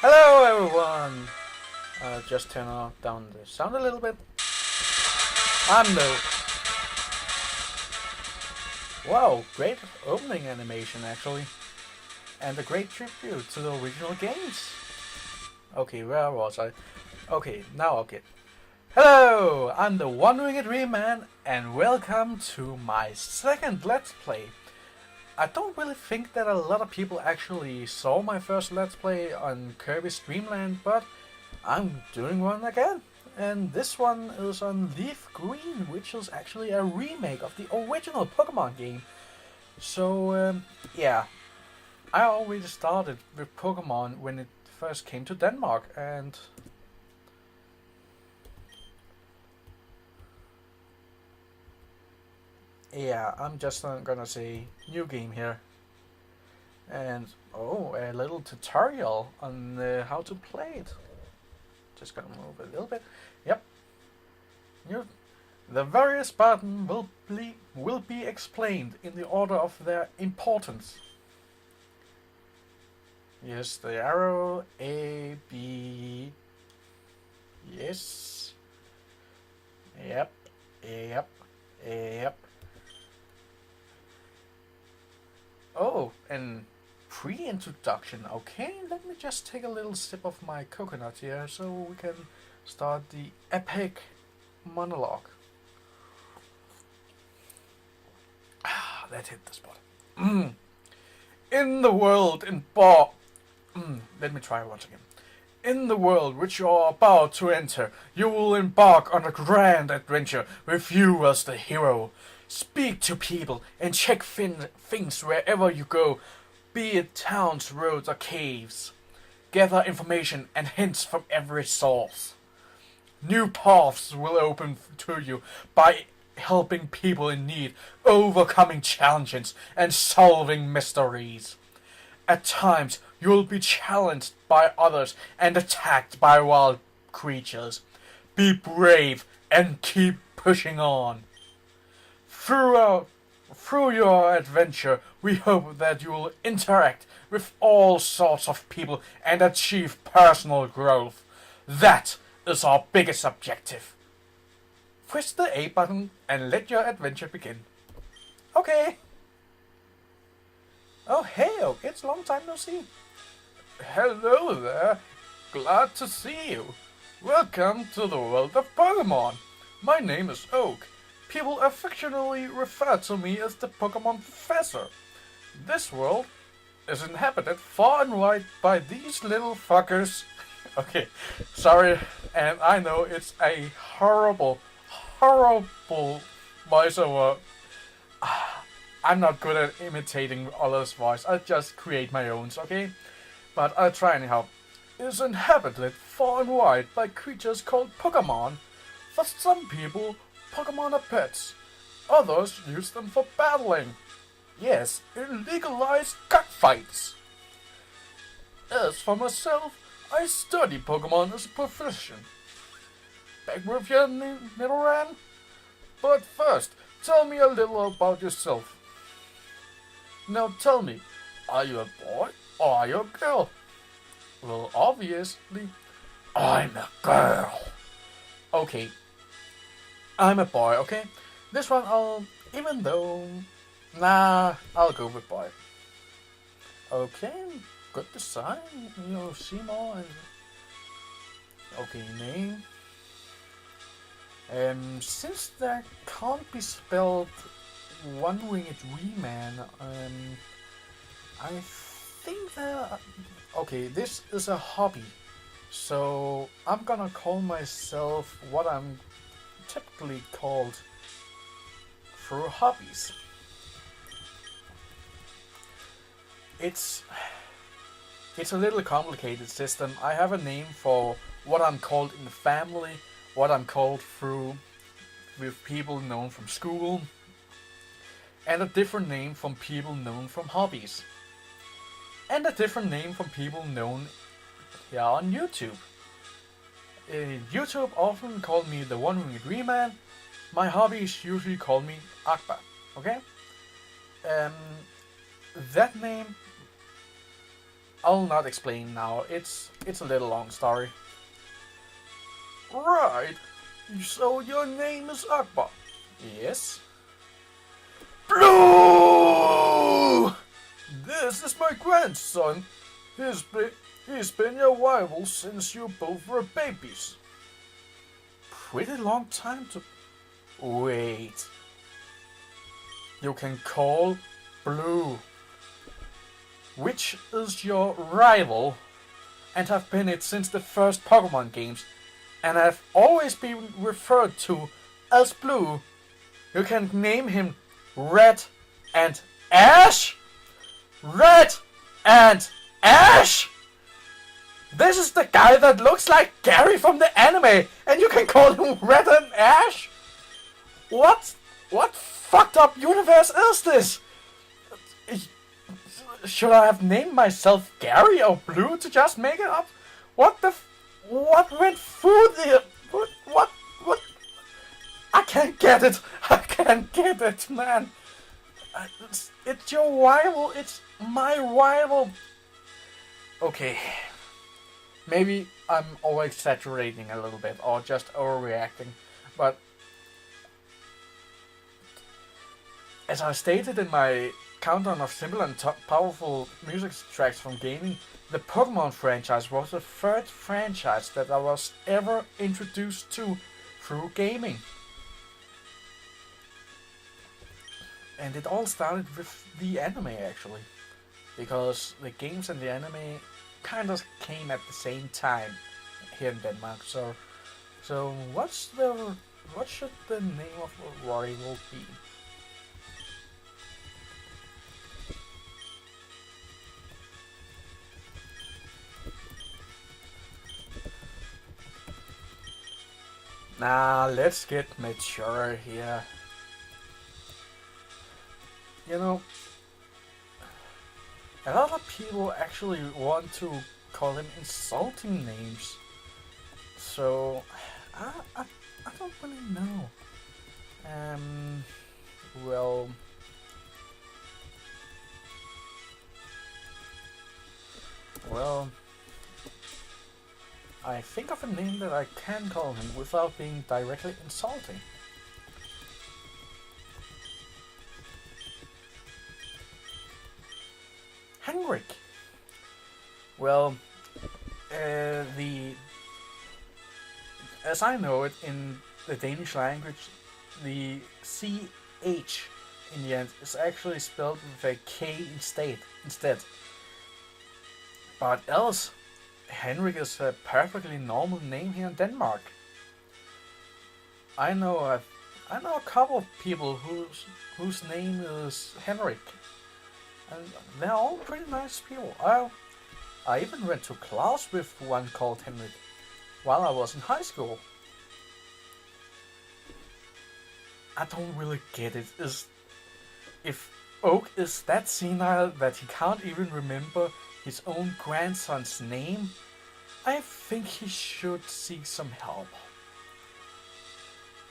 Hello everyone! Just down the sound a little bit. I'm no. Wow, great opening animation actually. And a great tribute to the original games. Okay, where was I? Okay, now I'll get. Hello! I'm the One-Winged Dream Man and welcome to my second Let's Play. I don't really think that a lot of people actually saw my first Let's Play on Kirby's Dream Land, but I'm doing one again. And this one is on Leaf Green, which is actually a remake of the original Pokemon game. So, yeah. I already started with Pokemon when it first came to Denmark, and yeah, I'm just gonna say new game here. And oh, a little tutorial on how to play it. Just gonna move a little bit. Yep. The various buttons will be explained in the order of their importance. Yes, the arrow A, B. Yes. Yep. Yep. Yep. Oh, and pre-introduction. Okay, let me just take a little sip of my coconut here so we can start the epic monologue. Ah, that hit the spot. In the world let me try once again. In the world which you are about to enter, you will embark on a grand adventure with you as the hero. Speak to people and check things wherever you go, be it towns, roads, or caves. Gather information and hints from every source. New paths will open to you by helping people in need, overcoming challenges, and solving mysteries. At times, you will be challenged by others and attacked by wild creatures. Be brave and keep pushing on. Through your adventure, we hope that you will interact with all sorts of people and achieve personal growth. That is our biggest objective. Press the A button and let your adventure begin. Okay. Oh hey Oak, it's a long time no see. Hello there. Glad to see you. Welcome to the world of Pokemon. My name is Oak. People affectionately refer to me as the Pokemon Professor. This world is inhabited far and wide by these little fuckers. Okay, sorry, and I know it's a horrible voiceover. I'm not good at imitating others' voice. I just create my own, okay? But I'll try anyhow. It is inhabited far and wide by creatures called Pokemon. For some people, Pokemon are pets. Others use them for battling. Yes, in legalized cockfights. As for myself, I study Pokemon as a profession. Back with you, Nidoran? But first, tell me a little about yourself. Now tell me, are you a boy or are you a girl? Well, obviously, I'm a girl. Okay, I'm a boy, okay? This one I'll go with boy. Okay, good design, see more. Okay, name. Since that can't be spelled One-Winged Dream-Man, I think that... Okay, this is a hobby. So, I'm gonna call myself what I'm typically called through hobbies. It's a little complicated system. I have a name for what I'm called in the family, what I'm called through with people known from school, and a different name from people known from hobbies, and a different name from people known here on YouTube. YouTube often called me the One-Winged Dream Man. My hobbies usually call me Akbar. Okay? That name I'll not explain now. It's a little long story. Right. So your name is Akbar. Yes. Blue! This is my grandson. He's been your rival since you both were babies. Pretty long time to... Wait. You can call Blue, which is your rival, and have been it since the first Pokemon games, and have always been referred to as Blue. You can name him Red and Ash? Red and Ash? This is the guy that looks like Gary from the anime, and you can call him Red and Ash? What fucked up universe is this? Should I have named myself Gary or Blue to just make it up? What went through the... What? I can't get it. I can't get it, man. It's your rival. It's my rival. Okay. Maybe I'm over-exaggerating a little bit, or just overreacting, but as I stated in my countdown of simple and powerful music tracks from gaming, the Pokemon franchise was the third franchise that I was ever introduced to through gaming. And it all started with the anime, actually, because the games and the anime kind of came at the same time here in Denmark. So what should the name of a rival be? Nah, let's get mature here. You know, a lot of people actually want to call them insulting names. So, I don't really know. Well... I think of a name that I can call him without being directly insulting. Henrik. Well, as I know it in the Danish language, the CH in the end is actually spelled with a K instead. But else, Henrik is a perfectly normal name here in Denmark. I know a couple of people whose name is Henrik, and they're all pretty nice people. I even went to class with one called Henrik while I was in high school. I don't really get it. If Oak is that senile that he can't even remember his own grandson's name, I think he should seek some help.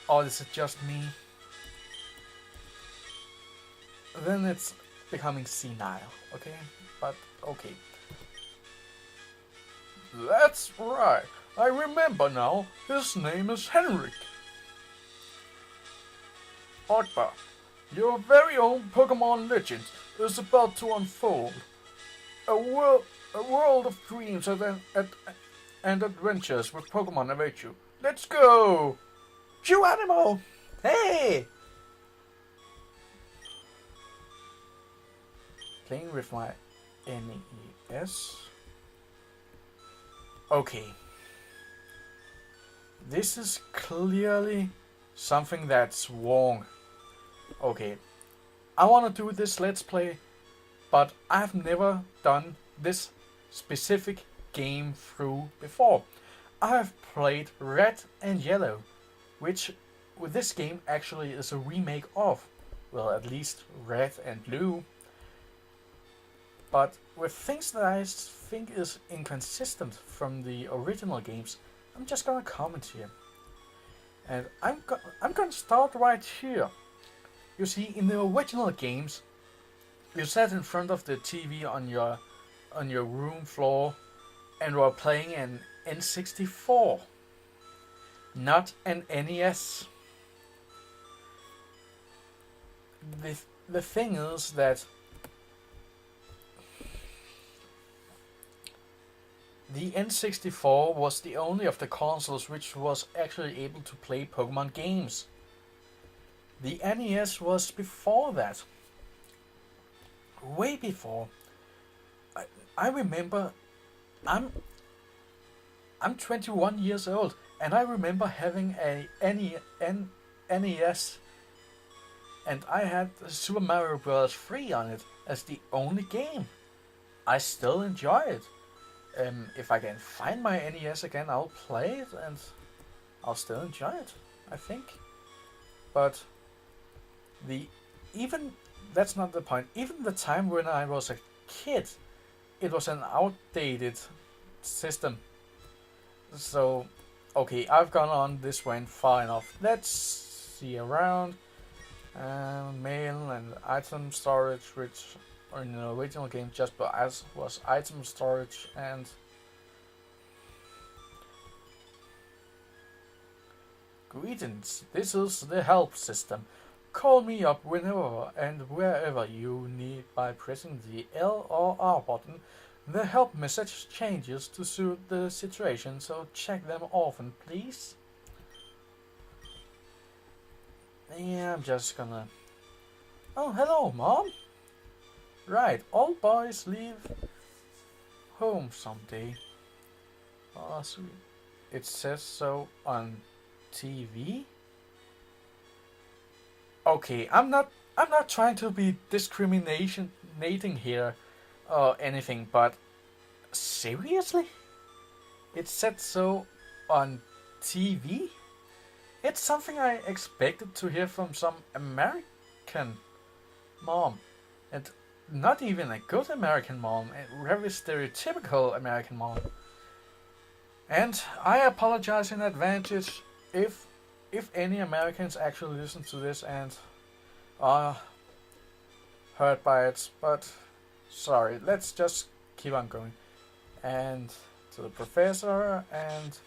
Or is it just me? Then it's becoming senile, okay? But okay. That's right. I remember now. His name is Henrik. Akbar, your very own Pokemon legend is about to unfold. A world of dreams and adventures with Pokemon await you. Let's go! Chew Animal! Hey! Playing with my NES. Okay. This is clearly something that's wrong. Okay. I want to do this Let's Play, but I've never done this specific game through before. I have played Red and Yellow, which with this game actually is a remake of, well, at least Red and Blue. But with things that I think is inconsistent from the original games, I'm just gonna comment here. And I'm gonna start right here. You see, in the original games, you sat in front of the TV on your on your room floor and were playing an N64, not an NES. The thing is that the N64 was the only of the consoles which was actually able to play Pokemon games. The NES was before that. Way before. I remember I'm 21 years old and I remember having a NES and I had Super Mario Bros. 3 on it as the only game. I still enjoy it. If I can find my NES again, I'll play it and I'll still enjoy it, I think. But even that's not the point. Even the time when I was a kid, it was an outdated system. So, okay, I've gone on this way far enough. Let's see around. Mail and item storage, which in the original game just was item storage, and greetings. This is the help system. Call me up whenever and wherever you need by pressing the L or R button. The help message changes to suit the situation, so check them often, please. Yeah, I'm just gonna... Oh, hello, Mom! Right, all boys leave home someday. Oh, sweet. It says so on TV? Okay, I'm not trying to be discriminating here or anything, but seriously? It said so on TV? It's something I expected to hear from some American mom, and not even a good American mom, a very stereotypical American mom. And I apologize in advance if any Americans actually listen to this and are hurt by it, but sorry, let's just keep on going. And to the professor, and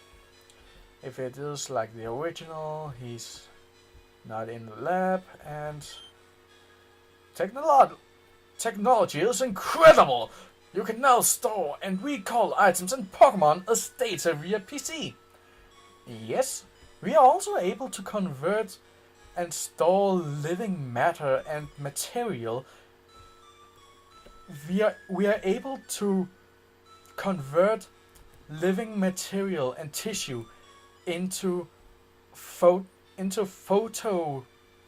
if it is like the original, he's not in the lab, and technology is incredible! You can now store and recall items and Pokemon as data via PC. Yes, we are also able to convert and store living matter and material. We are able to convert living material and tissue into photo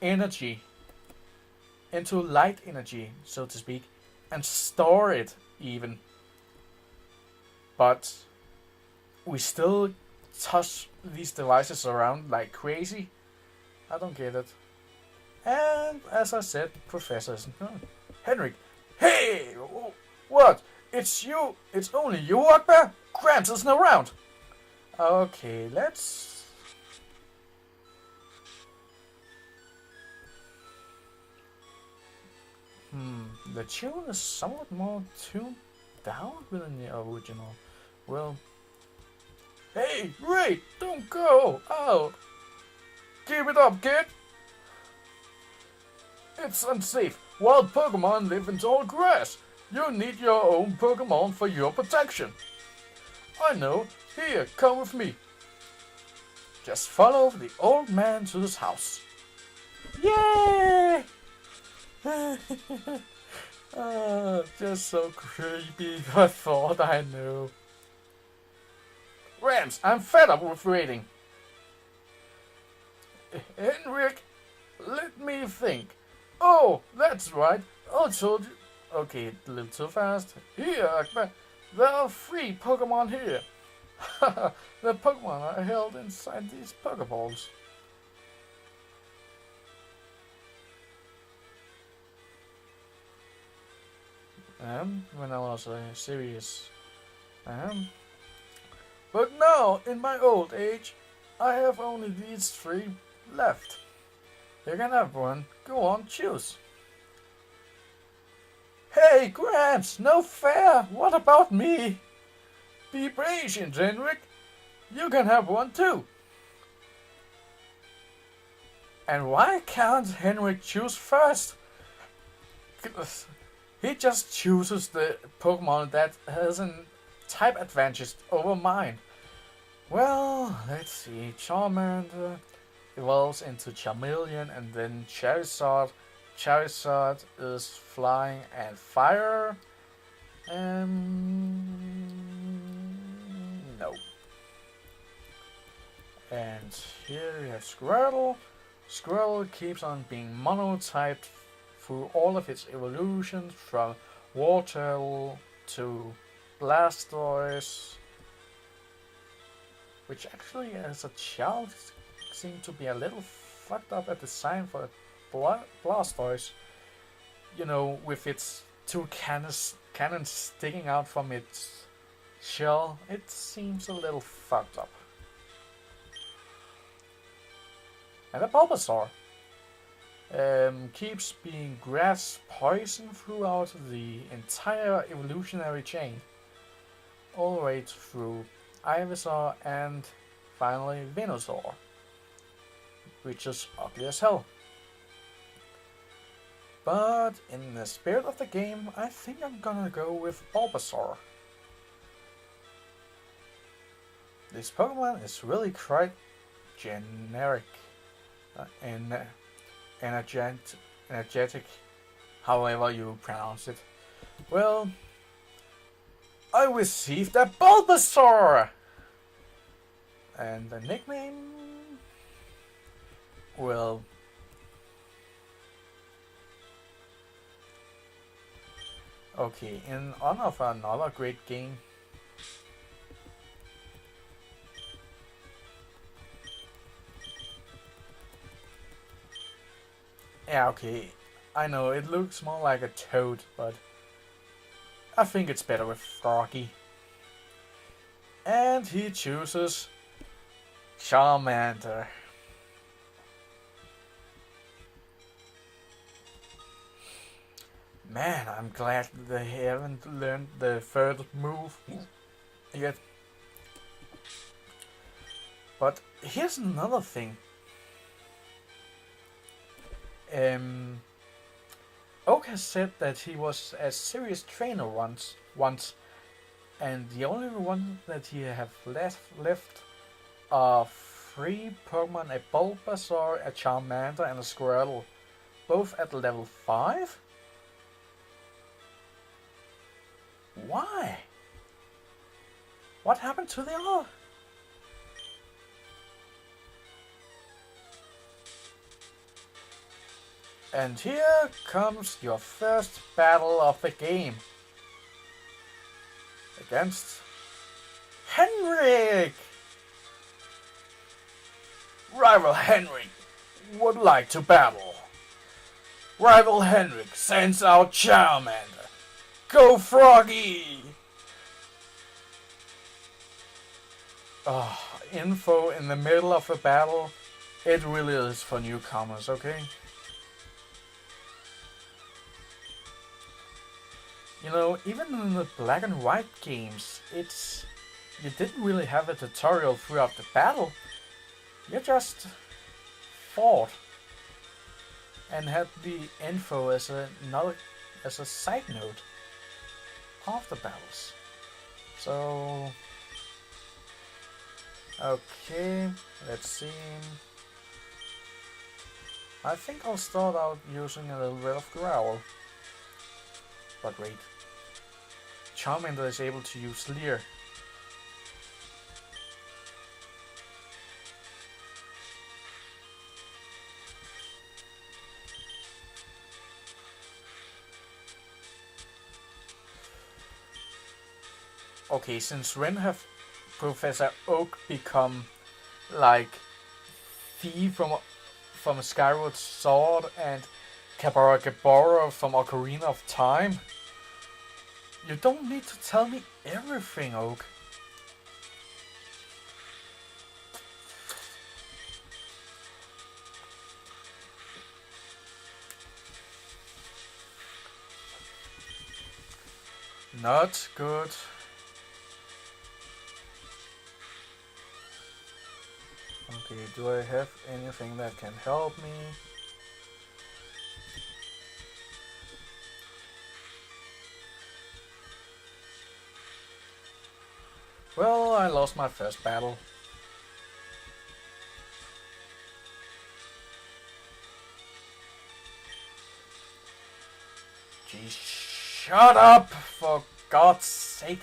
energy, into light energy, so to speak, and store it even. But we still toss these devices around like crazy. I don't get it. And as I said, Professor isn't home. Henrik, hey, what? It's you. It's only you, Akbar. Grant isn't around. Okay, let's... The tune is somewhat more tuned down than the original. Well... Hey, wait! Don't go! Out! Keep it up, kid! It's unsafe. Wild Pokemon live in tall grass. You need your own Pokemon for your protection. I know. Here, come with me. Just follow the old man to his house. Yay! Just so creepy. I thought I knew. Rams, I'm fed up with waiting. Henrik, let me think. Oh, that's right. I told you. Okay, a little too fast. Here, Akbar. There are 3 Pokemon here. The Pokemon are held inside these Pokeballs. When I was serious. But now, in my old age, I have only these 3 left. You can have one. Go on, choose. Hey, Gramps, no fair. What about me? Be patient, Henrik. You can have one too. And why can't Henrik choose first? He just chooses the Pokemon that has a type advantage over mine. Well, let's see. Charmander evolves into Charmeleon and then Charizard. Charizard is flying and fire. No. And here we have Squirtle. Squirtle keeps on being monotyped through all of its evolutions from Wartortle to Blastoise, which actually as a child seemed to be a little fucked up at design for a Blastoise. You know, with its two cannons sticking out from its shell, it seems a little fucked up. And a Bulbasaur keeps being grass poison throughout the entire evolutionary chain, all the way through Ivysaur and finally Venusaur, which is ugly as hell. But in the spirit of the game, I think I'm gonna go with Bulbasaur. This Pokemon is really quite generic and energetic, however you pronounce it. Well, I received a Bulbasaur! And the nickname? Well, okay, in honor of another great game. Yeah, okay, I know it looks more like a toad, but I think it's better with Froggy. And he chooses Charmander. Man, I'm glad they haven't learned the third move yet. But here's another thing. Oak has said that he was a serious trainer once, and the only one that he have left are 3 Pokemon: a Bulbasaur, a Charmander, and a Squirtle, both at level 5. Why? What happened to the other? And here comes your first battle of the game. Against Henrik! Rival Henrik would like to battle. Rival Henrik sends out Charmander. Go Froggy! Oh, info in the middle of a battle, it really is for newcomers, okay? You know, even in the black and white games, you didn't really have a tutorial throughout the battle. You just fought and had the info as a side note of the battles. So, okay, let's see. I think I'll start out using a little bit of Growl. But wait, Charmander is able to use Leer. Okay, since when have Professor Oak become like Thief from Skyward Sword and Gabora from Ocarina of Time? You don't need to tell me everything, Oak. Not good. Okay, do I have anything that can help me? Well, I lost my first battle. Jeez, shut up, for God's sake.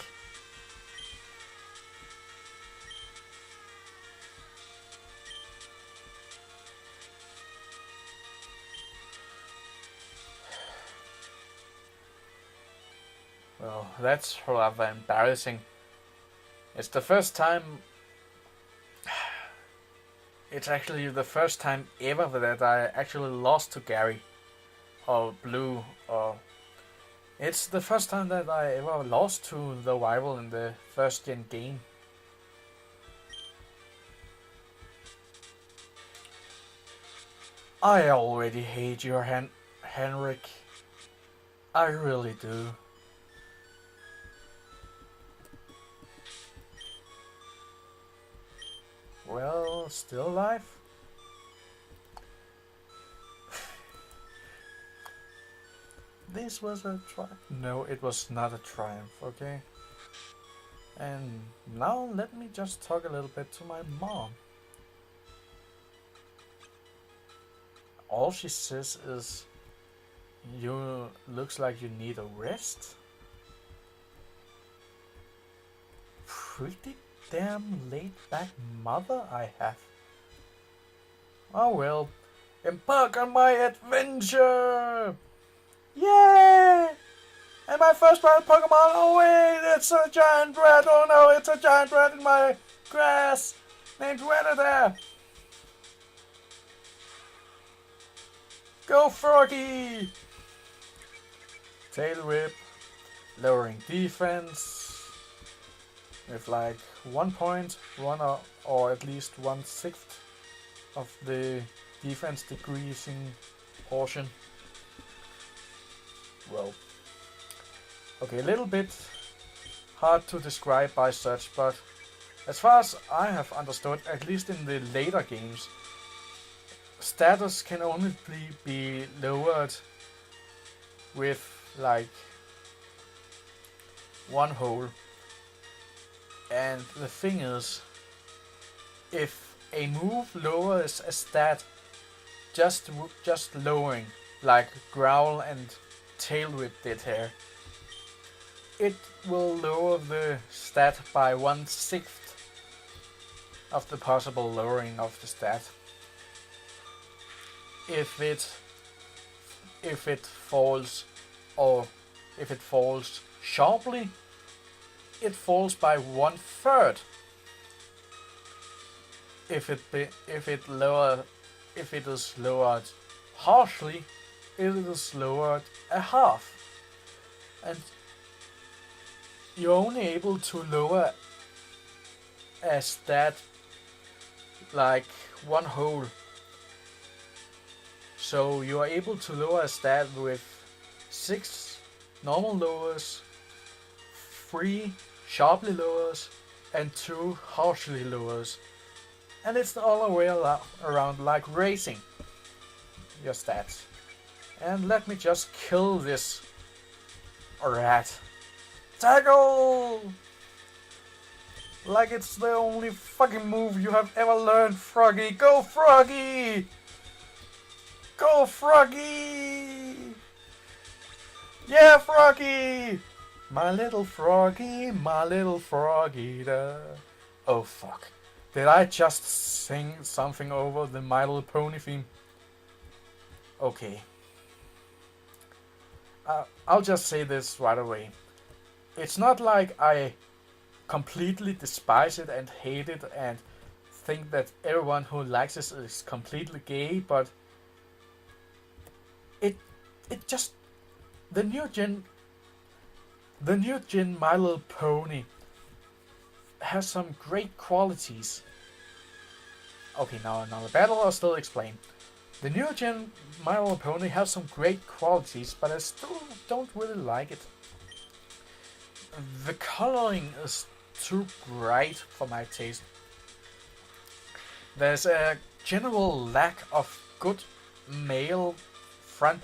Well, that's rather embarrassing. It's the first time... It's actually the first time ever that I actually lost to Gary. Or Blue, or... It's the first time that I ever lost to the rival in the first gen game. I already hate your Henrik. I really do. Well, still alive? This was a triumph. No, it was not a triumph, okay? And now let me just talk a little bit to my mom. All she says is, you looks like you need a rest. Pretty damn laid back mother I have. Oh well, embark on my adventure! Yay! And my first wild Pokemon, oh wait, it's a giant rat, oh no, it's a giant rat in my grass, named Rattatas. Go Froggy! Tail Whip, lowering defense, with like 1 point, or at least 1/6 of the defense decreasing portion. Well, okay, a little bit hard to describe by such, but as far as I have understood, at least in the later games, status can only be lowered with like 1 hole. And the thing is, if a move lowers a stat just lowering, like Growl and Tail Whip did here, it will lower the stat by 1/6 of the possible lowering of the stat. If it falls, or if it falls sharply, it falls by 1/3. If it is lowered harshly, it is lowered a half. And you're only able to lower a stat like 1 whole. So you are able to lower a stat with 6 normal lowers, 3 sharply lowers, and 2 harshly lowers. And it's all the way around like racing your stats. And let me just kill this rat. Tackle! Like it's the only fucking move you have ever learned, Froggy. Go Froggy! Go Froggy! Yeah, Froggy! My little froggy, my little froggy. Oh fuck. Did I just sing something over the My Little Pony theme? Okay. I'll just say this right away. It's not like I completely despise it and hate it and think that everyone who likes this is completely gay, but it just the new gen My Little Pony has some great qualities. Okay, now the battle I'll still explain. The new gen My Little Pony has some great qualities, but I still don't really like it. the coloring is too bright for my taste. There's a general lack of good male front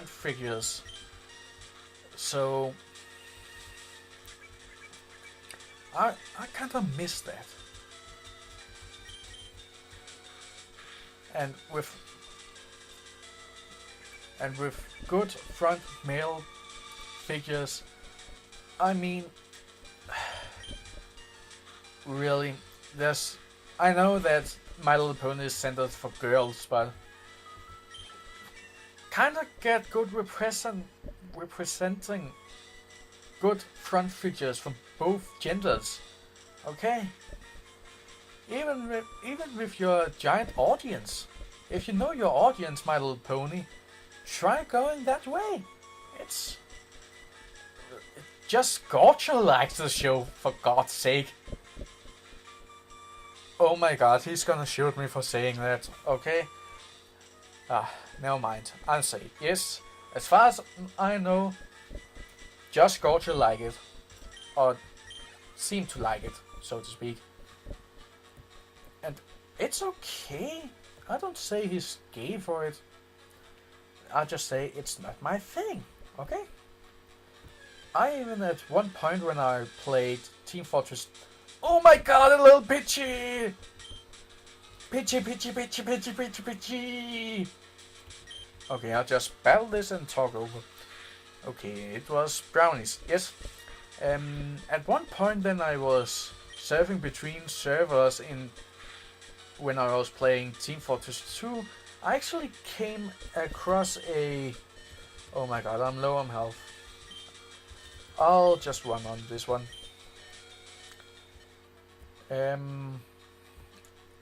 figures. So I kind of miss that. And with good front male figures, I mean, really, I know that My Little Pony is centered for girls, but kinda get good representing good front figures from both genders, okay? Even with your giant audience, if you know your audience, My Little Pony, try going that way. It's just Scorcher likes the show, for God's sake. Oh my god, he's gonna shoot me for saying that, okay? Never mind. I'll say it. Yes, as far as I know, just Scorcher like it. Or seem to like it, so to speak. And it's okay. I don't say he's gay for it. I just say it's not my thing, okay? I even at one point when I played Team Fortress... Oh my god, a little pitchy! Pitchy! Okay, I'll just battle this and talk over. Okay, it was brownies, yes. At one point then I was surfing between servers when I was playing Team Fortress 2. I actually came across a... Oh my god, I'm low on health. I'll just run on this one.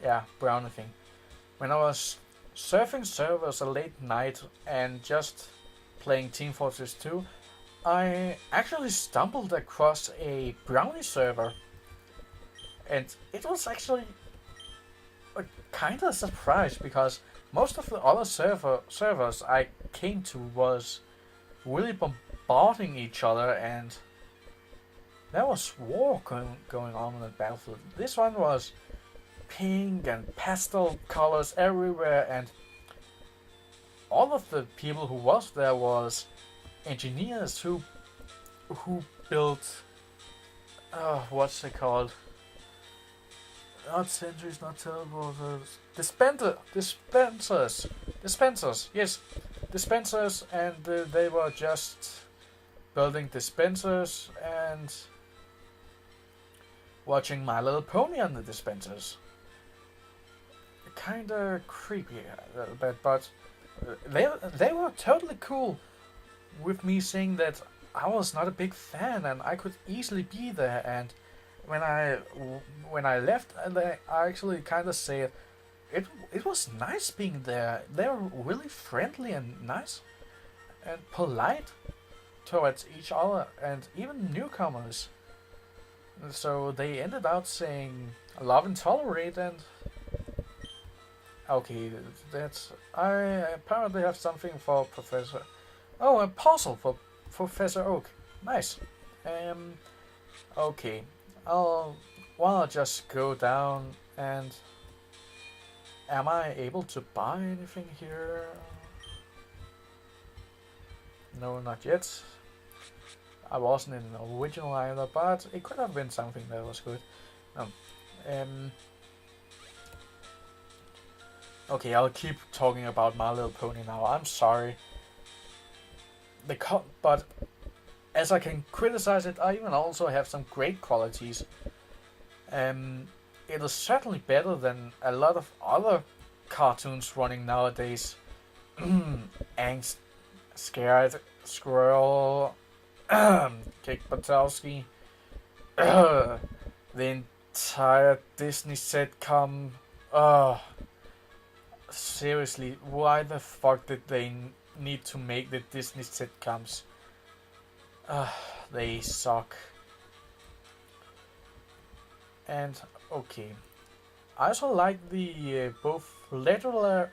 Yeah, brownie thing. When I was surfing servers a late night and just playing Team Fortress 2, I actually stumbled across a brownie server. And it was actually a kind of surprise because most of the other servers I came to was really bombarding each other, and there was war going on in the battlefield. This one was pink and pastel colors everywhere, and all of the people who was there was engineers who built what's it called? Not sentries, not teleporters. Dispensers. Yes, dispensers, and they were just building dispensers and watching My Little Pony on the dispensers. Kinda creepy a little bit, but they were totally cool with me saying that I was not a big fan and I could easily be there. And when I left, I actually kind of said it was nice being there. They were really friendly and nice and polite towards each other and even newcomers. So they ended out saying love and tolerate, and okay, that's... I apparently have something for Professor... Oh, a puzzle for Professor Oak. Nice. Okay. I'll just go down and... Am I able to buy anything here? No, not yet. I wasn't in the original either, but it could have been something that was good. Okay, I'll keep talking about My Little Pony now. I'm sorry. But as I can criticize it, I even also have some great qualities. It is certainly better than a lot of other cartoons running nowadays. Angst, Scared, Squirrel, Kick Batowski, the entire Disney sitcom. Seriously, why the fuck did they need to make the Disney sitcoms? They suck. And okay, I also like the both literary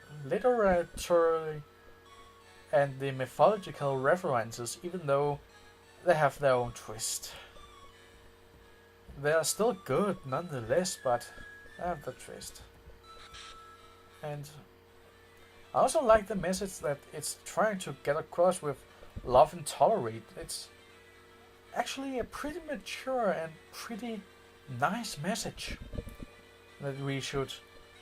and the mythological references, even though they have their own twist. They are still good nonetheless, but they have the twist. And I also like the message that it's trying to get across with love and tolerate. It's actually a pretty mature and pretty nice message. That we should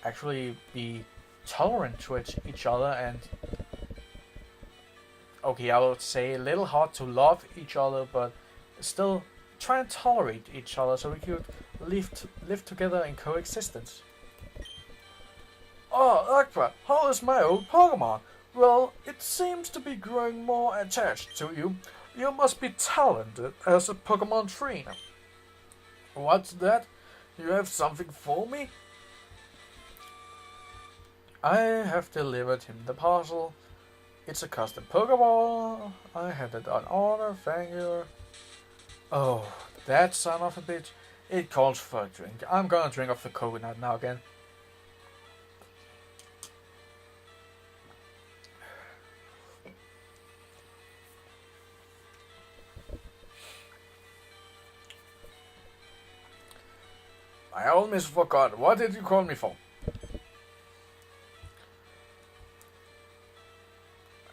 actually be tolerant to each other and, okay, I would say a little hard to love each other, but still try and tolerate each other so we could live together in coexistence. Oh, Akbar, how is my old Pokemon? Well, it seems to be growing more attached to you. You must be talented as a Pokemon trainer. What's that? You have something for me? I have delivered him the parcel. It's a custom Pokeball. I had it on order, thank you. Oh, that son of a bitch. It calls for a drink. I'm gonna drink off the coconut now again. I almost forgot. What did you call me for?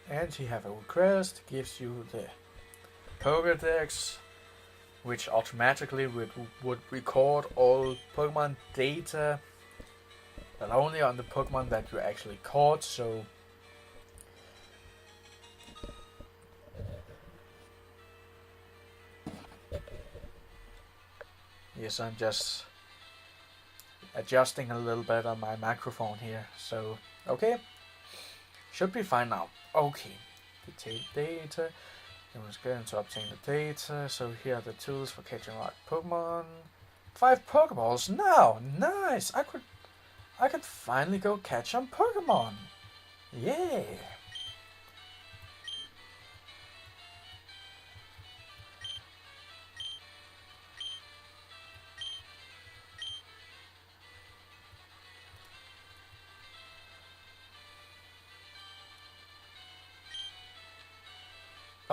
And he have a request, gives you the Pokédex, which automatically would record all Pokemon data, but only on the Pokemon that you actually caught, so yes, I'm just adjusting a little bit on my microphone here, so okay, should be fine now. Okay, detailed data. It was going to obtain the data, so here are the tools for catching wild Pokemon. 5 Pokeballs now, nice! I could finally go catch some Pokemon. Yeah.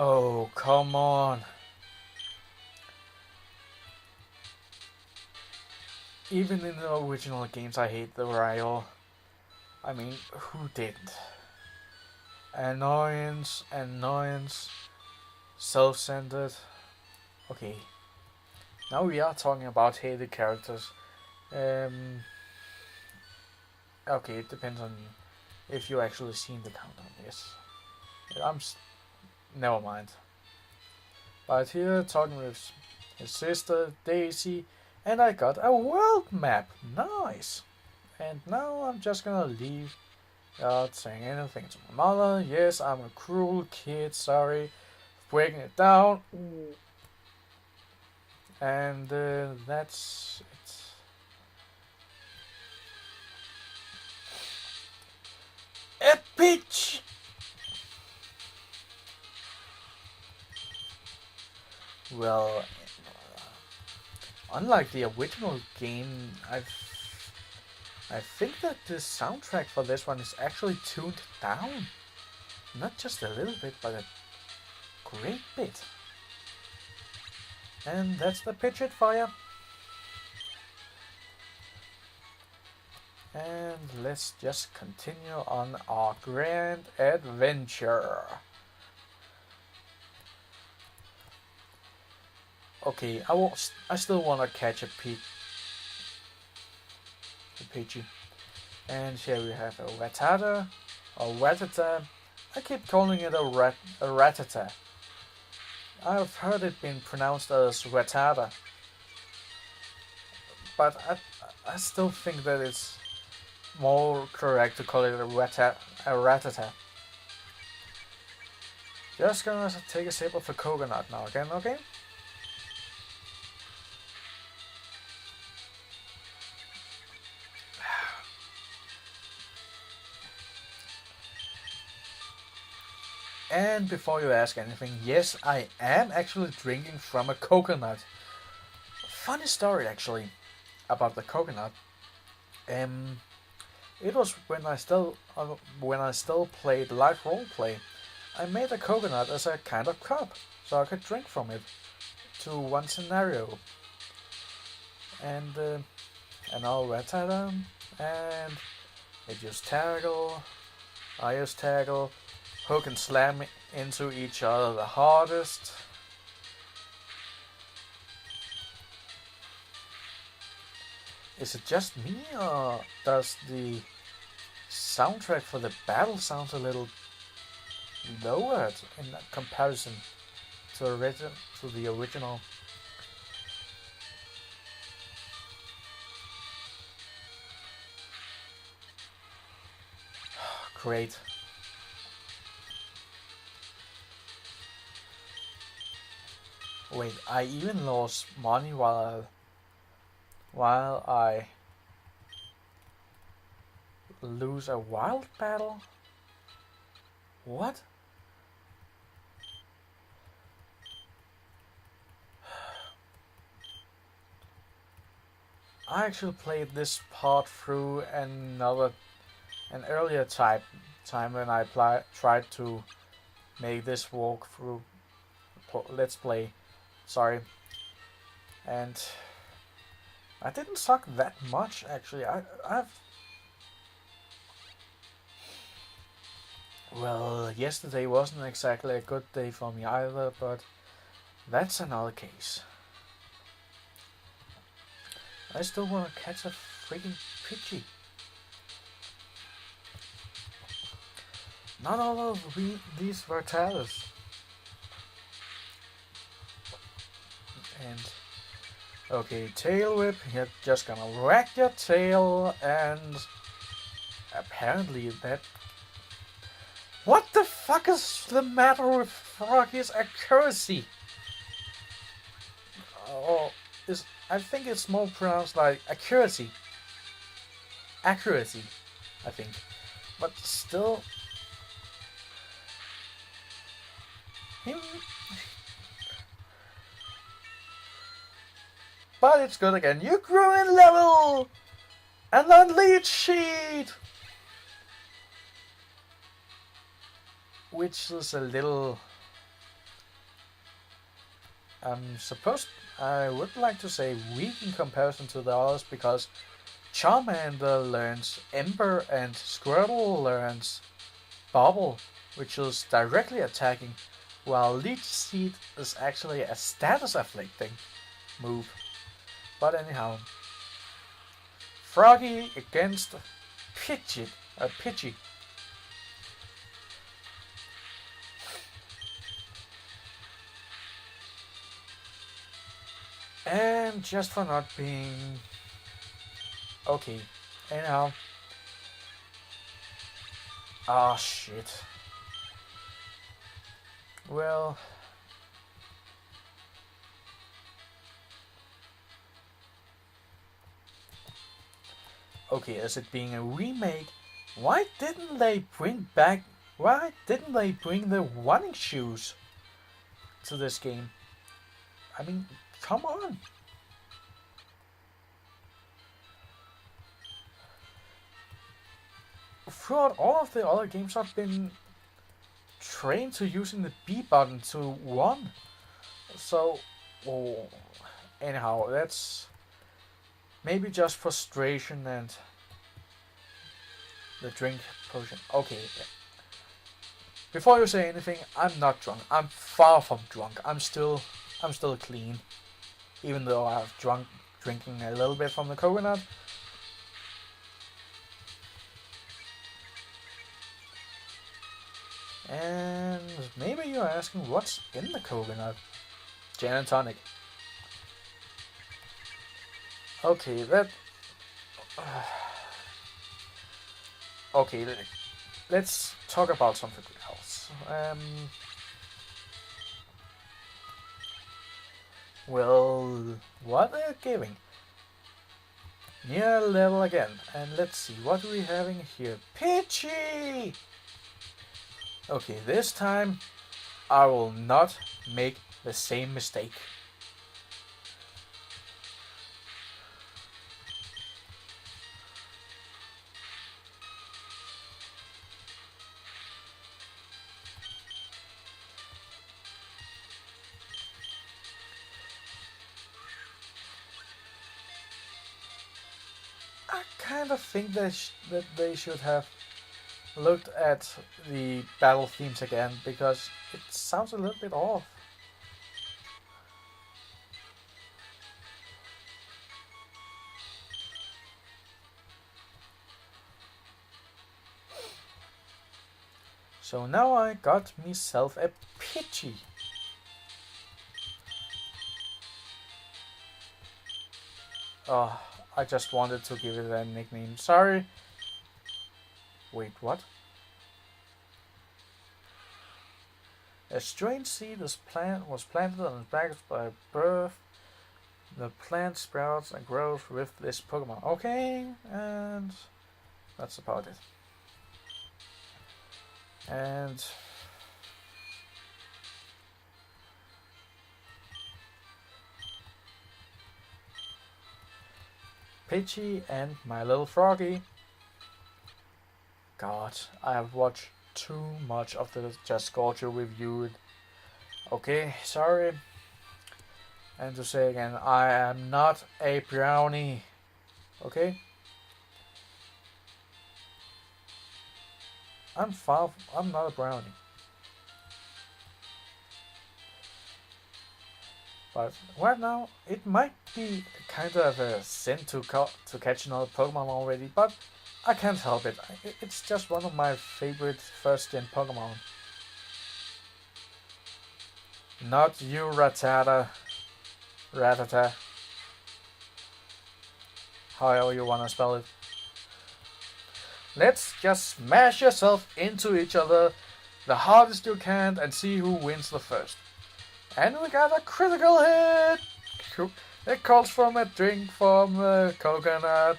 Oh, come on. Even in the original games, I hate the rival. I mean, who didn't? Annoyance, self-centered. Okay. Now we are talking about hated characters. Okay, it depends on if you actually seen the countdown. Yes. Never mind. But here, talking with his sister, Daisy, and I got a world map. Nice. And now I'm just gonna leave without saying anything to my mother. Yes, I'm a cruel kid, sorry. Breaking it down. And that's it. A peach! Well, unlike the original game, I think that the soundtrack for this one is actually tuned down. Not just a little bit, but a great bit. And that's the Pidgeot fire. And let's just continue on our grand adventure. Okay, I still want to catch a Pidgey. And here we have a Rattata, or Rattata. I keep calling it a Rattata. I've heard it being pronounced as Rattata. But I still think that it's more correct to call it a Rattata. Just gonna take a sip of the coconut now again, okay? And before you ask anything, yes, I am actually drinking from a coconut. Funny story actually about the coconut. It was when I still played live roleplay. I made a coconut as a kind of cup, so I could drink from it to one scenario. And another Rattata, and they just tackle, I just tackle, hook and slam into each other the hardest. Is it just me, or does the soundtrack for the battle sound a little lowered in comparison to the original? Great. Wait, I even lost money while I lose a wild battle? What? I actually played this part through an earlier time when I tried to make this walkthrough let's play. Sorry. And I didn't suck that much actually. Well, yesterday wasn't exactly a good day for me either, but that's another case. I still want to catch a freaking Pidgey. Not all of these Rattatas. And okay, tail whip. You're just gonna whack your tail, and apparently that. What the fuck is the matter with Froggy's accuracy? Oh, I think it's more pronounced like accuracy. Accuracy, I think. But still. But it's good again. You grew in level! And on lead sheet! Which is a little... I would like to say weak in comparison to the others, because Charmander learns Ember and Squirtle learns Bubble, which is directly attacking, while Leech Seed is actually a status afflicting move. But anyhow, Froggy against Pidgey. And just for not being... Okay, anyhow. Ah, shit. Well... Okay, as it being a remake, why didn't they bring the running shoes to this game? I mean, come on. Throughout all of the other games, I've been trained to using the B button to run. So, anyhow, that's maybe just frustration and the drink potion. Okay. Before you say anything, I'm not drunk. I'm far from drunk. I'm still clean, even though I've drinking a little bit from the coconut. And maybe you're asking what's in the coconut. Gin and tonic. Okay, okay, let's talk about something else. Well, what are you giving? Near level again, and let's see what we're having here. Pidgey! Okay, this time I will not make the same mistake. I kind of think that they should have looked at the battle themes again, because it sounds a little bit off. So now I got myself a Pidgey. Oh, I just wanted to give it a nickname. Sorry. Wait, what? A strange seed was planted on its back by birth. The plant sprouts and grows with this Pokemon. Okay, and that's about it. And Pidgey and my little froggy. God, I have watched too much of the Just Scorcher review. Okay, sorry. And to say again, I am not a brownie. Okay? I'm not a brownie. But right now, it might be kind of a sin to catch another Pokemon already, but I can't help it. It's just one of my favorite first-gen Pokemon. Not you, Rattata. Rattata. However you wanna spell it. Let's just smash yourself into each other the hardest you can and see who wins the first. And we got a critical hit! It calls from a drink from a coconut.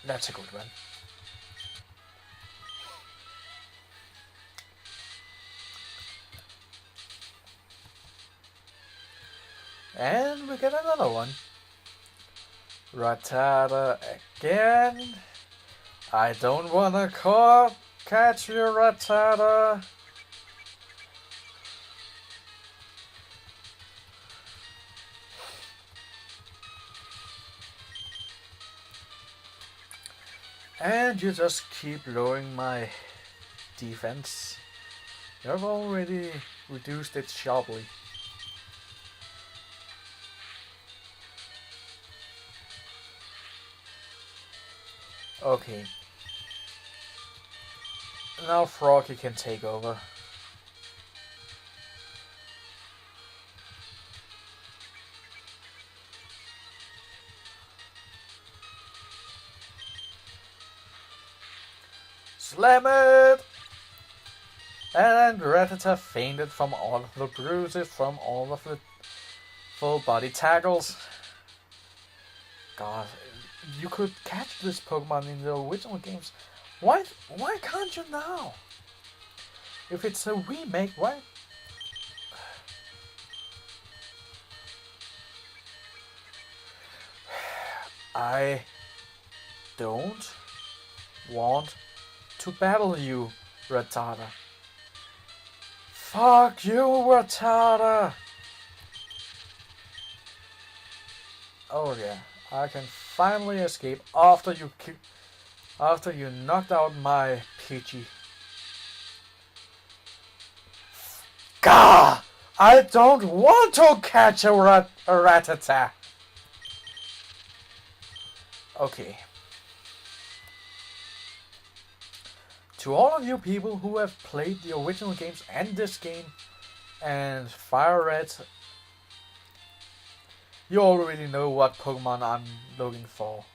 That's a good one. And we get another one. Rattata again. I don't wanna catch you, Rattata. And you just keep lowering my defense. You've already reduced it sharply. Okay. Now Froggy can take over. Slam it! And Rattata fainted from all of the bruises, from all of the full body tackles. God, you could catch this Pokemon in the original games. Why can't you now? If it's a remake, why? I don't want to battle you, Rattata. Fuck you, Rattata! Oh yeah, I can finally escape after you knocked out my Pidgey. Gah! I don't want to catch a Rattata! Okay. To all of you people who have played the original games and this game and Fire Red, you already know what Pokemon I'm looking for.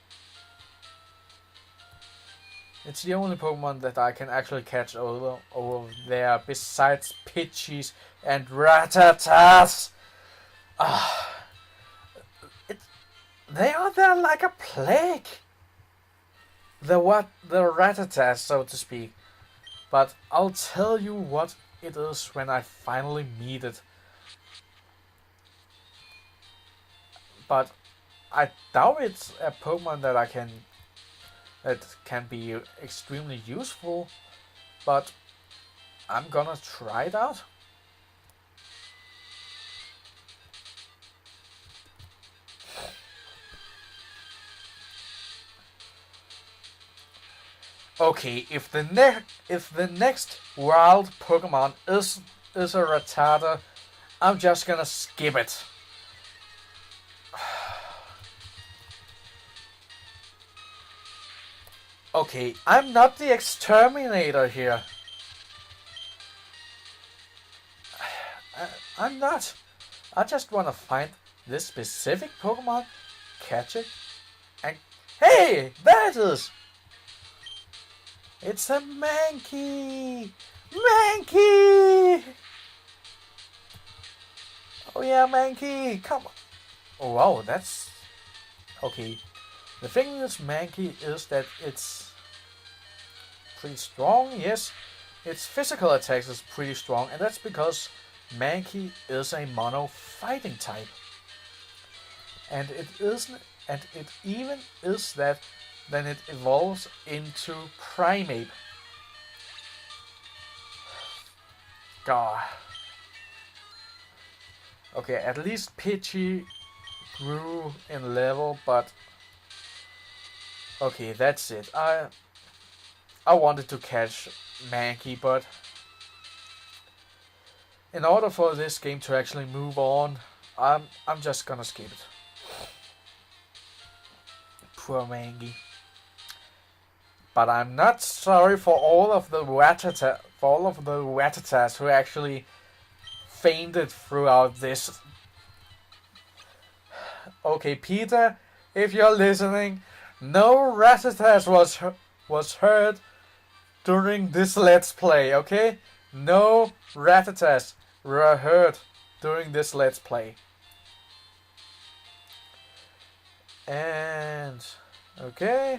It's the only Pokemon that I can actually catch over there besides Pidgeys and Rattatas. They are there like a plague. The Rattatas, so to speak. But I'll tell you what it is when I finally meet it. But I doubt it's a Pokemon that can be extremely useful. But I'm gonna try it out. Okay, if the next wild Pokemon is a Rattata, I'm just gonna skip it. Okay, I'm not the exterminator here. I'm not. I just want to find this specific Pokemon, catch it, and hey, there it is! It's a Mankey! Mankey! Oh yeah, Mankey, come on! Oh wow, that's okay. The thing with Mankey is that it's pretty strong. Yes, its physical attacks is pretty strong, and that's because Mankey is a mono fighting type. And it even is that then it evolves into primate. God. Okay, at least Pidgey grew in level, but okay, that's it. I wanted to catch Mankey, but in order for this game to actually move on, I'm just gonna skip it. Poor Mankey. But I'm not sorry for all of the Rattatas who actually fainted throughout this. Okay, Peter, if you're listening, no Rattatas was hurt during this Let's Play, okay? No Rattatas were hurt during this Let's Play. And okay.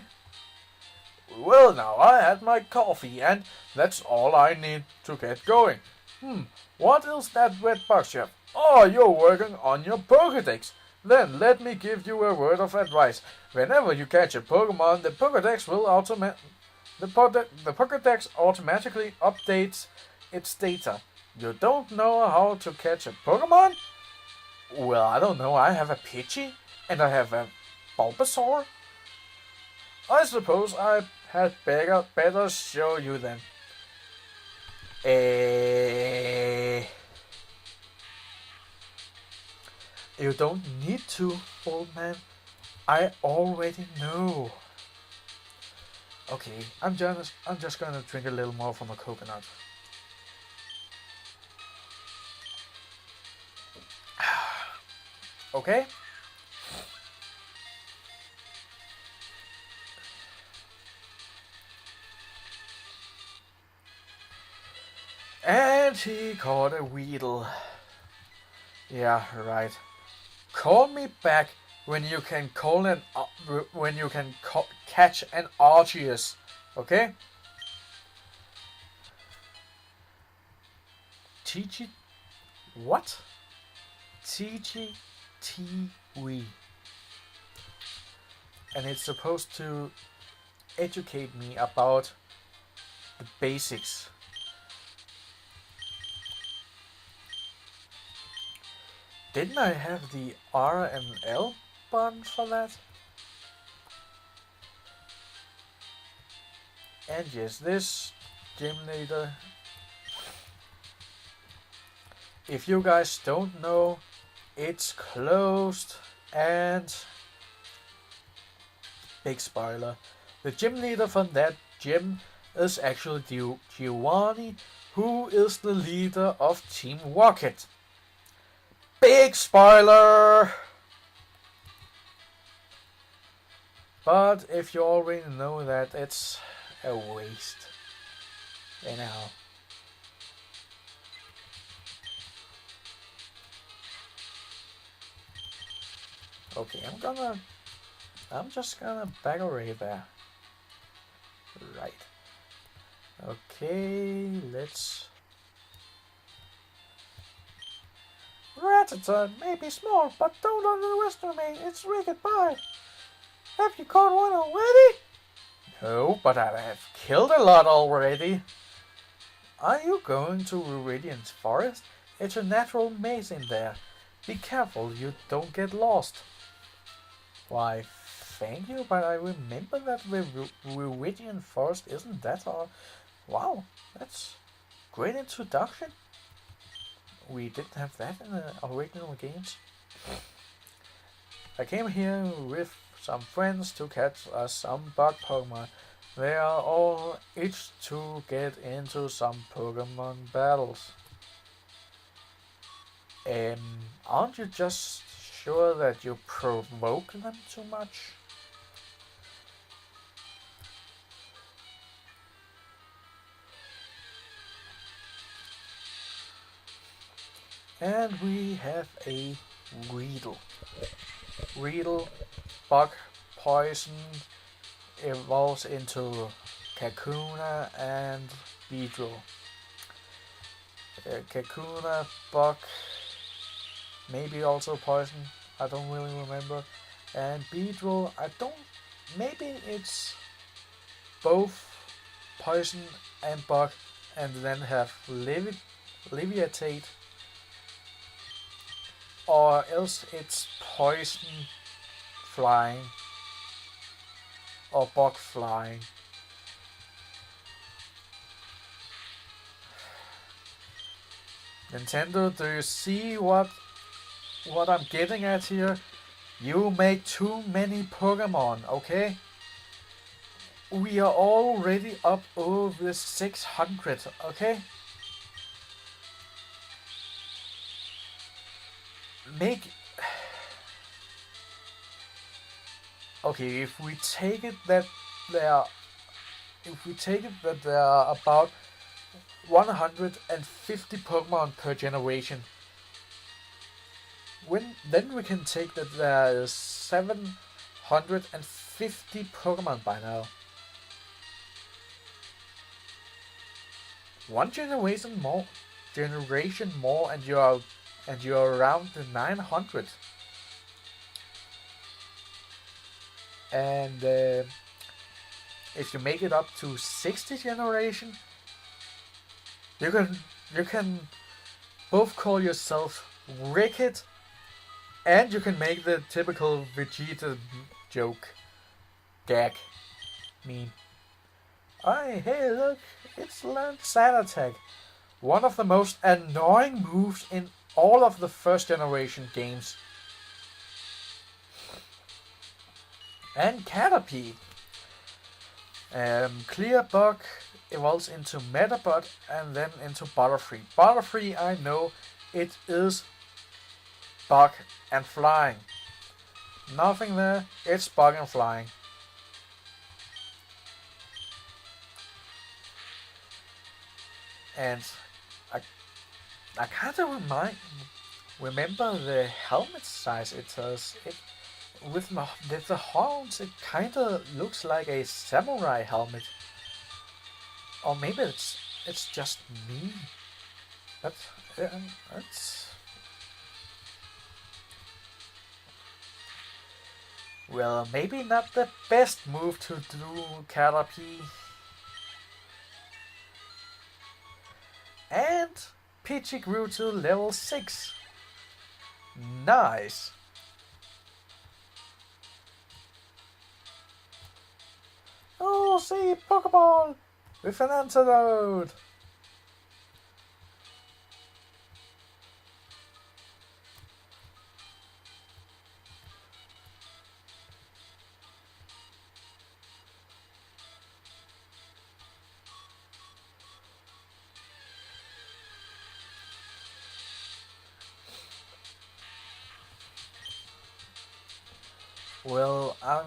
Well, now I had my coffee, and that's all I need to get going. What is that red box, Chef? Oh, you're working on your Pokédex. Then let me give you a word of advice. Whenever you catch a Pokemon, the Pokédex automatically updates its data. You don't know how to catch a Pokemon? Well, I don't know. I have a Pidgey, and I have a Bulbasaur. I suppose I had better show you then. You don't need to, old man. I already know. Okay, I'm just gonna drink a little more from a coconut. Okay? And he caught a Weedle. Yeah, right. Call me back when you can catch an Arceus, okay? TG, what? TGTV, and it's supposed to educate me about the basics. Didn't I have the R and L button for that? And yes, this gym leader. If you guys don't know, it's closed, and big spoiler, the gym leader from that gym is actually Giovanni, who is the leader of Team Rocket. Big spoiler! But if you already know that, it's a waste. Anyhow. Okay, I'm just gonna back away there. Right. Okay, let's... Rattata may be small, but don't underestimate its wicked bite. Have you caught one already? No, but I have killed a lot already. Are you going to Viridian's forest? It's a natural maze in there. Be careful you don't get lost. Why, thank you, but I remember that the Viridian Forest isn't that hard. Wow, that's great introduction. We didn't have that in the original games. I came here with some friends to catch some bug Pokemon. They are all itched to get into some Pokemon battles. Aren't you just sure that you provoke them too much? And we have a Weedle. Weedle, bug, poison, evolves into Kakuna and Beedrill. Kakuna, bug, maybe also poison, I don't really remember. And Beedrill, maybe it's both poison and bug, and then have Levitate, or else it's poison flying or bug flying. Nintendo, do you see what I'm getting at here? You make too many Pokemon, okay? We are already up over 600, okay? Okay, if we take it that there are about 150 Pokemon per generation, then we can take that there is 750 Pokemon by now. One generation more, and you're around the 900. And if you make it up to 60 generation, you can both call yourself Wicked, and you can make the typical Vegeta joke, gag, meme. Hey look, it's learned Sand Attack, one of the most annoying moves in all of the first generation games. And Caterpie. Clear Bug evolves into Metabot and then into Butterfree. Butterfree, I know, it is bug and flying. Nothing there, it's bug and flying. And I kind of remember the helmet size it has. With the horns, it kind of looks like a samurai helmet. Or maybe it's just me. That's well, maybe not the best move to do, Caterpie. And Pidgey grew to level 6. Nice. Oh, see, Pokeball with an antidote. Well, I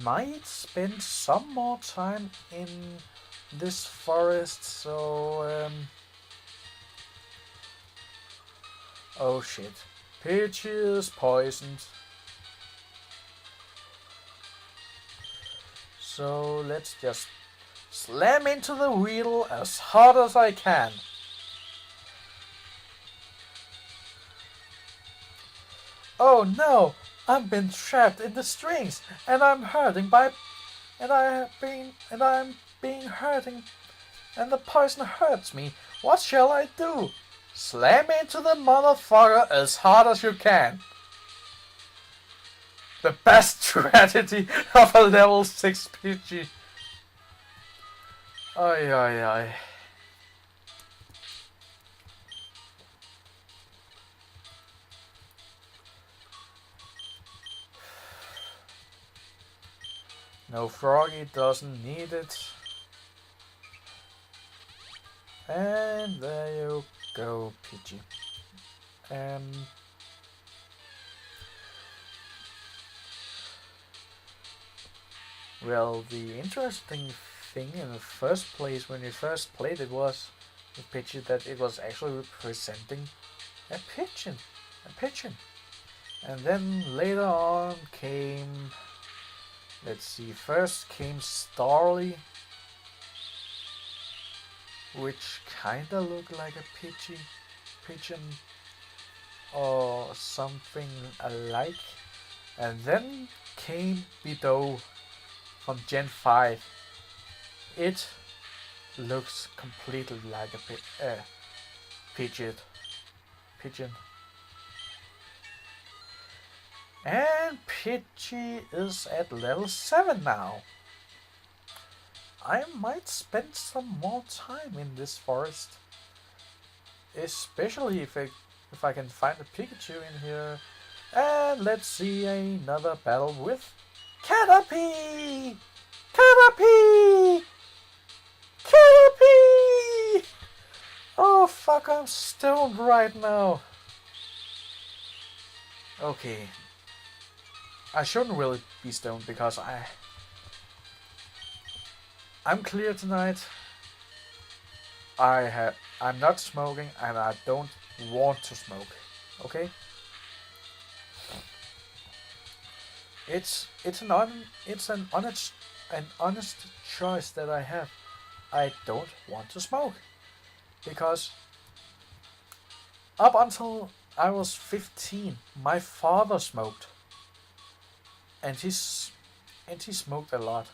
might spend some more time in this forest, so oh shit. Pidgey is poisoned. So let's just slam into the wheel as hard as I can. Oh no! I've been trapped in the strings, and I'm hurting I'm being hurting, and the poison hurts me. What shall I do? Slam into the motherfucker as hard as you can. The best strategy of a level 6 PG. Ay, ay, ay. No, Froggy doesn't need it. And there you go, Pidgey. Well, the interesting thing in the first place when you first played it was the Pidgey that it was actually representing a pigeon. And then later on came, let's see, first came Starly, which kinda looked like a pigeon or something alike. And then came Bidoe from Gen 5. It looks completely like a pigeon. And Pidgey is at level 7 now. I might spend some more time in this forest. Especially if I can find a Pikachu in here. And let's see another battle with Caterpie! Caterpie! Caterpie! Oh fuck, I'm stoned right now. Okay. I shouldn't really be stoned because I'm clear tonight. I'm not smoking and I don't want to smoke. Okay? It's an honest choice that I have. I don't want to smoke because up until I was 15, my father smoked, and he smoked a lot.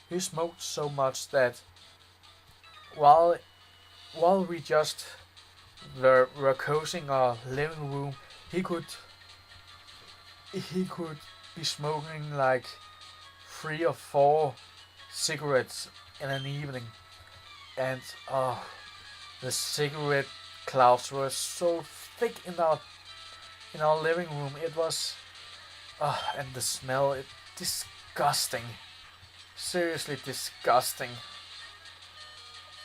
He smoked so much that while we just were cozying our living room, he could be smoking like 3 or 4 cigarettes in an evening, and the cigarette clouds were so thick in our living room. It was and the smell, it disgusting, seriously disgusting.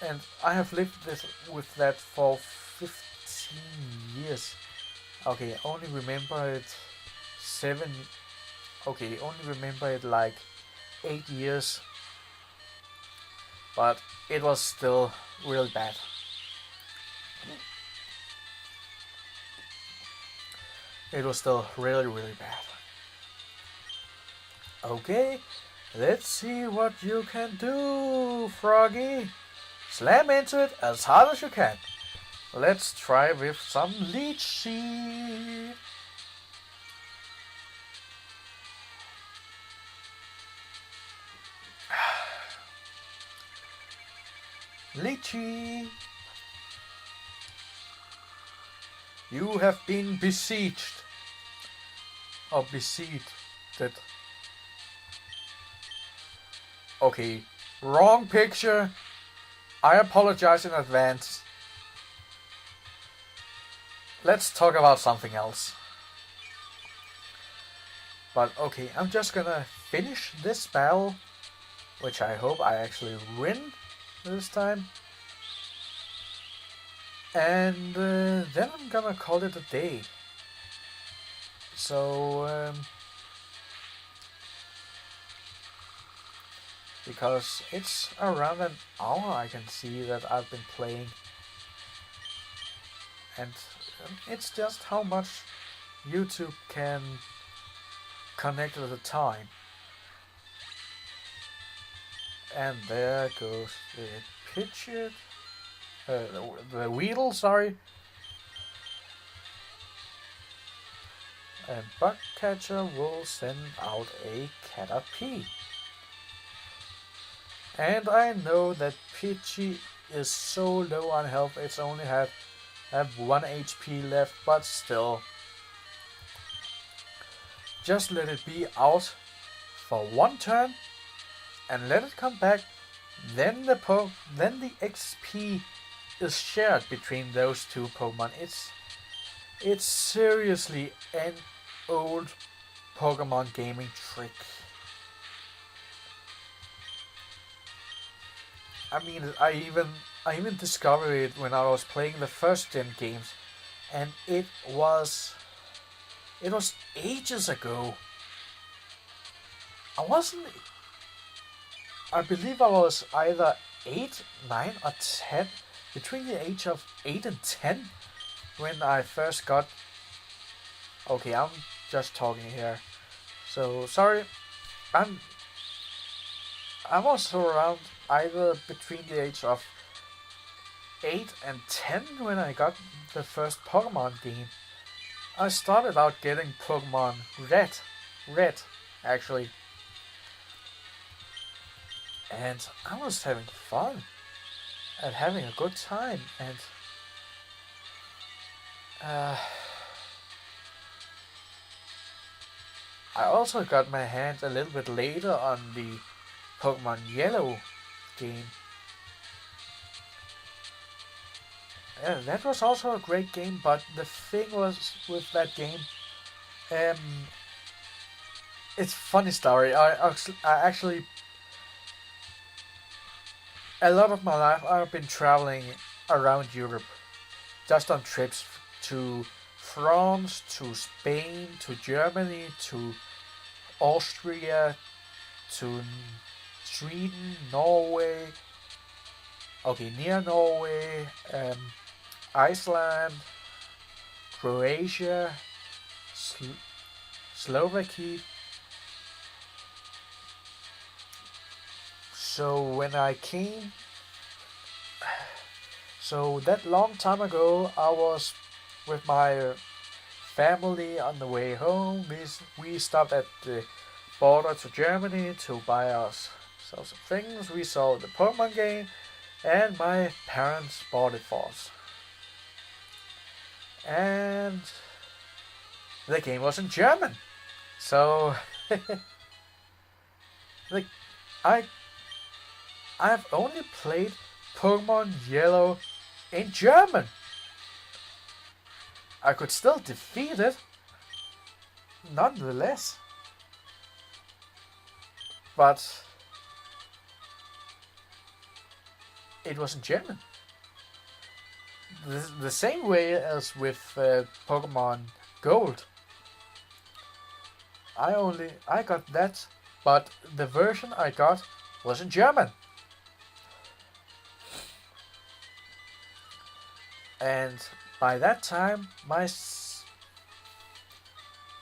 And I have lived with that for 15 years. Okay, only remember it like 8 years. But it was still really bad. It was still really, really bad. Okay, let's see what you can do, Froggy. Slam into it as hard as you can. Let's try with some leech seed. Lychee, you have been besieged. Or besieged. Okay, wrong picture. I apologize in advance. Let's talk about something else. But okay, I'm just gonna finish this battle, which I hope I actually win this time. And then I'm gonna call it a day. So, because it's around an hour I can see that I've been playing. And it's just how much YouTube can connect at a time. And there goes the Pidgeot, the Weedle, sorry. And Bugcatcher will send out a Caterpie. And I know that Pidgey is so low on health, it's only had I have 1 HP left, but still. Just let it be out for one turn and let it come back. Then the XP is shared between those two Pokemon. It's seriously an old Pokemon gaming trick. I mean, I even discovered it when I was playing the first gen games, and it was ages ago. I believe I was either 8, 9 or 10, between the age of 8 and 10 when I first got... Okay, I'm just talking here. So, sorry. I was around either between the age of 8 and 10 when I got the first Pokemon game. I started out getting Pokemon Red, actually. And I was having fun and having a good time, and I also got my hands a little bit later on the Pokemon Yellow game. Yeah, that was also a great game, but the thing was with that game, it's a funny story. I actually, a lot of my life I've been traveling around Europe, just on trips to France, to Spain, to Germany, to Austria, to Sweden, Norway, okay, near Norway, Iceland, Croatia, Slovakia. So when I came, so that long time ago, I was with my family on the way home. We stopped at the border to Germany to buy us some things. We saw the Pokemon game, and my parents bought it for us. And the game was in German, so like I've only played Pokemon Yellow in German. I could still defeat it, nonetheless. But it was in German. The same way as with Pokemon Gold. I got that, but the version I got was in German. And by that time,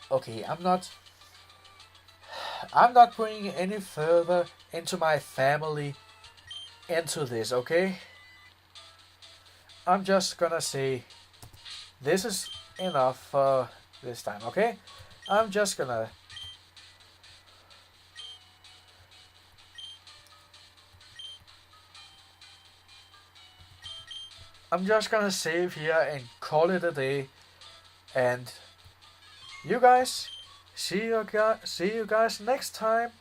okay, I'm not bringing any further into my family into this, okay? I'm just gonna say this is enough for this time, okay? I'm just gonna save here and call it a day. And you guys, see you guys next time.